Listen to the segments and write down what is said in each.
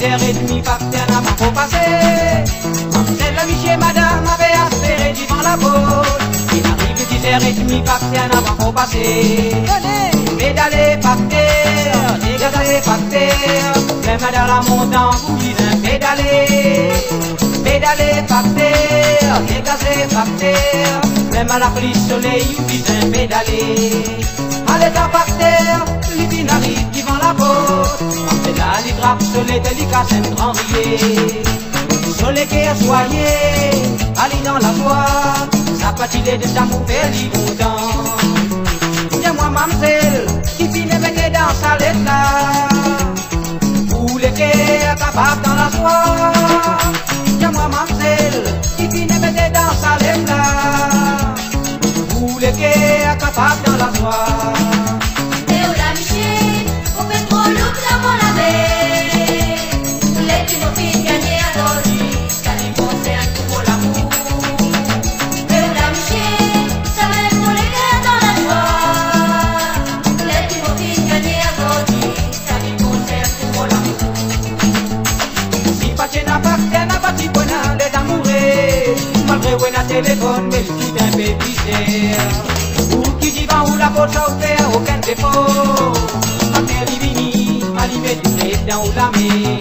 10h30, partir n'a pas trop passé. C'est le monsieur madame avait espéré devant la porte. Il arrive 10h30, partir n'a pas trop passé. Pédalez par terre, dégagez par terre. Même dans la montagne, vous dites pédalez. Pédalez par terre, dégagez par terre. Même à la pluie soleil, vous dites pédalez. Allez par terre, l'ivine arrive devant la porte. C'est là, les draps soleil, délicat, c'est un grand rier. Soleil qui est soigné, allez dans la joie. Ça patine de ta moufelle, il content. Moi, mamselle, qui finit mettre dans sa lettre là. Pour les quais, capable dans la joie. Moi, mamselle, qui finit mettre dans sa lettre là. Pour les quais, capable dans la joie. Et au la Michel, on fait trop lourd avant la mer. Les qui nous filles gagner à l'orgie, ça les concerne pour l'amour. Et au la Michel, ça met pour les gars dans la joie. Malgré où est téléphone, mais tout un baby ou qui dit va ou la porte à ouvrir, aucun défaut. Ma mère divini, ma limite du blé dans ou la mer.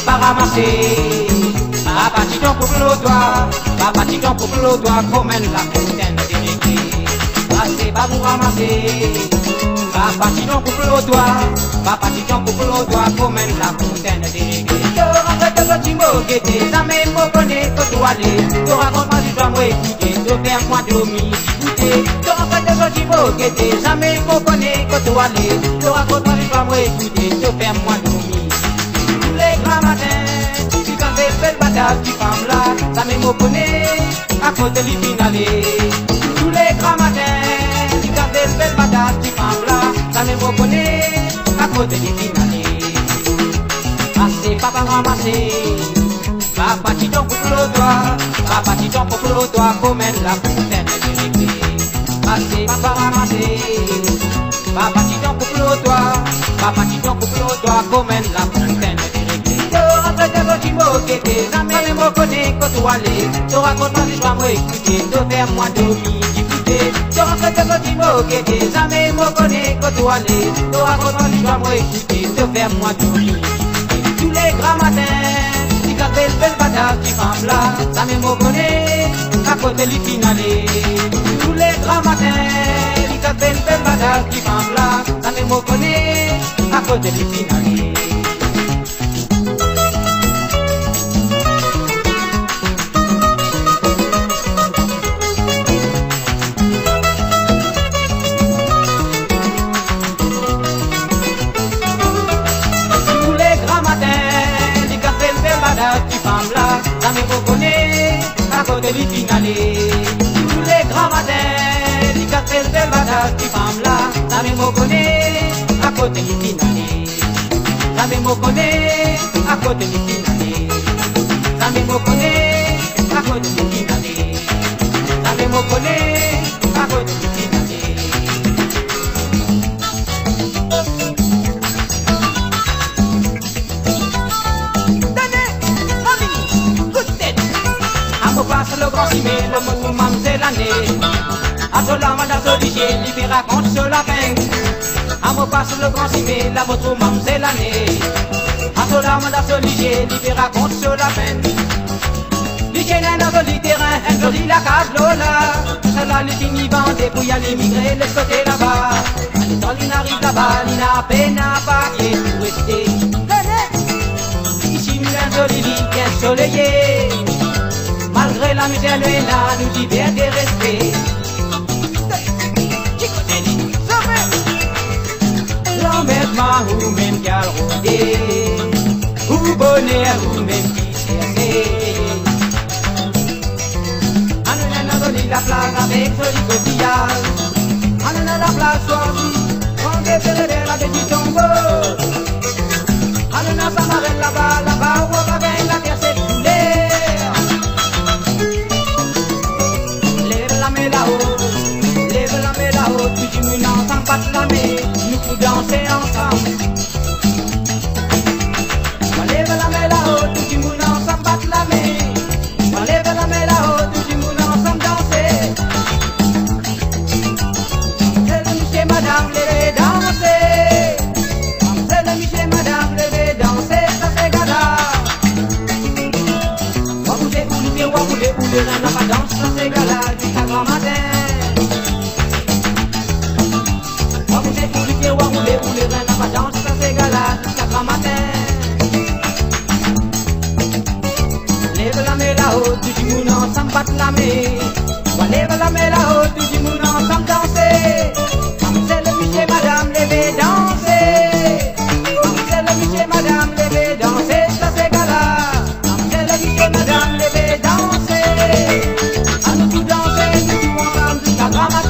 Pas ramasser, pas partir ton couple au doigt, pas partir ton couple au doigt, comme la fontaine de réglé. Passer, pas vous ramasser, pas partir ton couple au doigt, pas partir ton couple au doigt, comme la fontaine de réglé. Tu rentres dans le timbo, que tes amis me connaissent, que tu allais, tu racontes ma histoire, moi écouter, tu fais moi dormir, écouter. Tu rentres dans le timbo, que tes amis me connaissent, que tu allais, tu racontes ma histoire, moi écouter, tu fais moi dormir. Les grands matins, tu quand des belles batailles, tu femmes là, ça me connaît, à côté du finale. Tous les grands matins, tu quand des belles batailles, tu femmes là, ça me connaît, à côté du finale. Assez, papa ramasser, papa tu t'en couple au doigt, papa tu t'en couple au doigt, comme la fontaine de réglé. Assez, papa ramasser, papa tu t'en couple au doigt, papa tu t'en couple au doigt, comme la fontaine de que tes amis me connaissent quand tu allais. Tu racontes ma histoire, moi écouter, tu fais moi dormir, écouter. Tu rentres de petit mot que tes amis me connaissent quand tu allais. Tu racontes ma histoire, moi écouter, tu fais moi dormir. Tous les grands matins, tu quand belle bataille, tu femmes là, ça me connaît, à côté du finale. Tous les grands matins, tu quand belle bataille, tu femmes là, ça me connaît, à côté du finale. à côté du finale. Tous les grands matins, du café de badage, du femme là, la même au connaît, à côté du finale. La même au connaît, à côté du finale. La même au connaît, à côté du finale. La même au connaît, à côté du finale. Passe le grand cimé, le mot mamselle l'année. À cela, madame Soligier, lui raconte sur la peine. À me passe le grand cimé, la moto mamselle l'année. À cela, madame Soligier, lui raconte sur la peine. L'hygiène est un joli terrain, un joli la case Lola. Cela, les fini vendés pour y aller migrer, laisse côté là-bas. Allez, quand il arrive là-bas, il n'a peine à papier pour rester. Ici, il un joli lit, bien soleillé. Malgré la misère, le là nous divers des respects. L'emmerdement ou même qu'à rôder, ou bonheur ou même qui s'est on a donné la place avec joli coquillage. On a la place choisie, on défère vers la petite tombeau. On a sa marelle là-bas, là-bas, où on va gagner la terre, c'est coulée. Lève la main là-haut, tu dis nous n'entends pas la main, nous pour danser ensemble. Lève la main là-haut, tu dis nous n'entends pas la main. Lève la main là-haut, tu dis nous n'entends danser. C'est le monsieur, madame, levez danser. C'est le monsieur, madame, levez danser, ça c'est gala. Ouler, n'a pas danse, ça c'est gala, jusqu'à grand matin. Ouler, n'a pas danse, ça c'est gala, jusqu'à grand matin. Lève la main là-haut, tu dis moun ensemble battre la main. Lève la main là-haut, tu dis moun ensemble danser. C'est le monsieur, madame, levez danser. C'est le monsieur, madame, levez danser, ça c'est gala. C'est le monsieur, madame, levez danser. À nous tout danser, nous tout ensemble jusqu'à grand matin.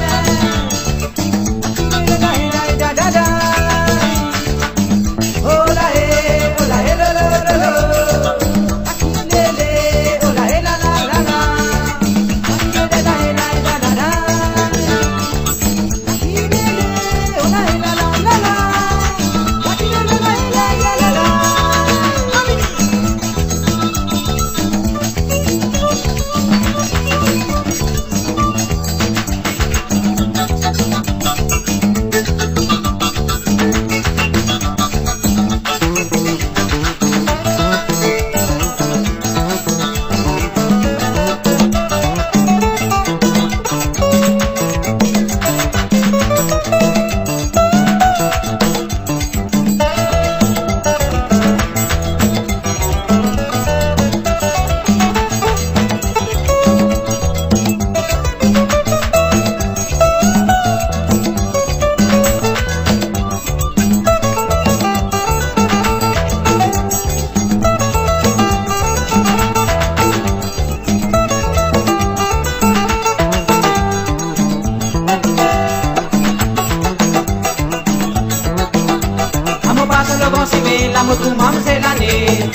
La moto mamselle l'année.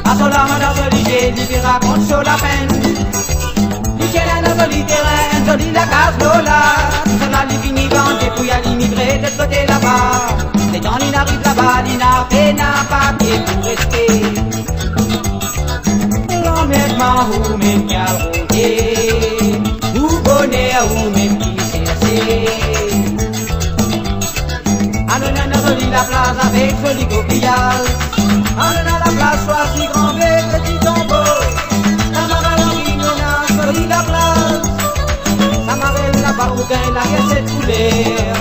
À son âme d'Olivier, lui raconte sur la peine. L'hygiène un joli terrain, un joli la case Lola. Sur la ligne vendée pour y aller migrer de ce côté là-bas. Et quand il arrive là-bas, il n'a peine à papier pour rester. L'emmerdement ou même qu'à rôder, ou bonheur ou même qui s'est la place avec joli coquillage. On a la place choisie, grand blé, petit tombeau. Ça m'arrête en ligne, on a joli la place. Ça m'arrête la barougain, la cassette couleur.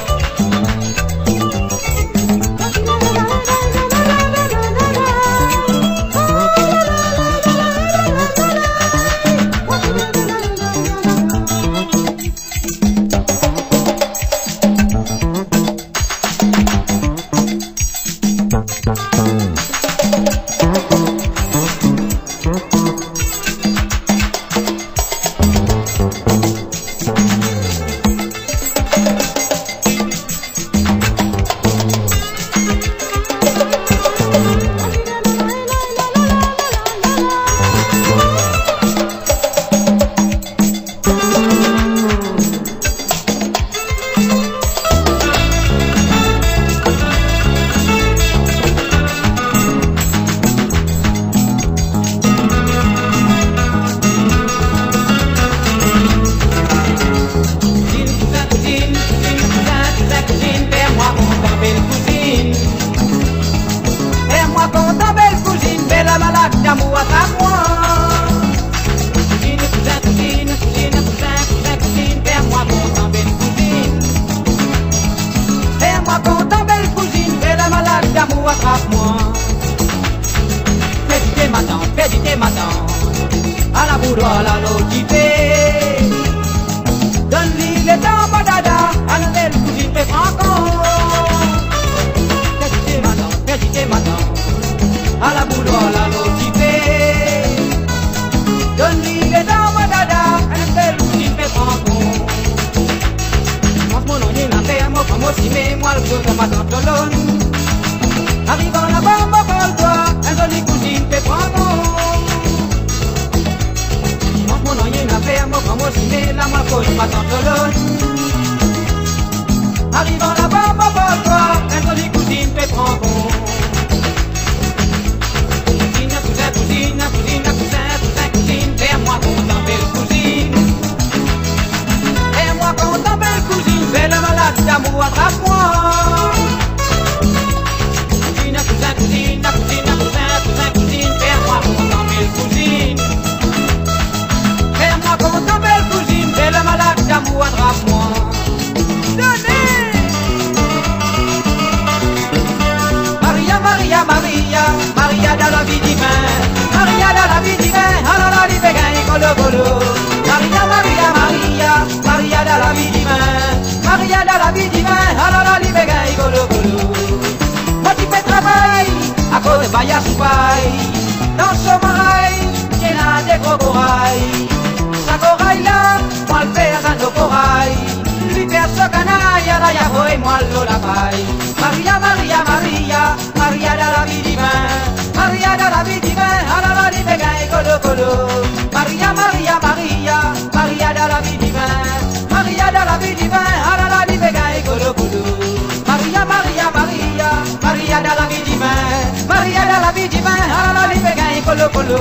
boudoir la logique. Donne-lui le temps, badada, à la belle cousine fait franco. Petite madame, à la boudoir la logique. Donne-lui le temps, badada, à la belle cousine fait franco. Moi, mon nom est la paix, moi, comme aussi, mais moi, le jour de ma tante. Arrivant là-bas, mon col-toi, un joli cousine fait franco. Mon nom est la paix, moi, comme aussi, mais la moi, cause ma tante. Arrivant là-bas, mon col-toi, un joli cousine fait franco. Cousine, cousin, cousine, cousine, cousin, cousin, cousine, fais-moi content, belle cousine. Fais-moi content, belle cousine, fais la malade d'amour, attrape-moi. Cousine, cousin, cousine, cousine, cousin, cousin, cousine, fais-moi content, belle cousine. Fais-moi content, belle cousine, fais la malade d'amour, attrape-moi. Donnez! Maria, Maria, Maria, Maria dans la vie divine, Maria dans la vie divine, alors la vie bégaye, colo, colo. Maria, Maria, Maria, Maria dans la vie divine, Maria dans la vie divine, alors la vie bégaye, colo, colo. Moi tu fais travail, à cause de Baya Soubaï, dans ce marail, j'ai là des gros corail. Sa corail là, moi le fais à nos corail, lui faire ce canaille, à la yavo et moi le la paille. Maria, Maria, Maria, Maria dans la vie divine, Maria dans la vie divine, alors la vie bégaye, colo, colo. Maria, Maria, Maria, Maria dans la vie divine, Maria dans la vie divine, alors la vie bégaye, colo, colo. Maria, Maria, Maria, Maria dans la vie divine, Maria dans la vie divine, alors la vie bégaye, colo, colo.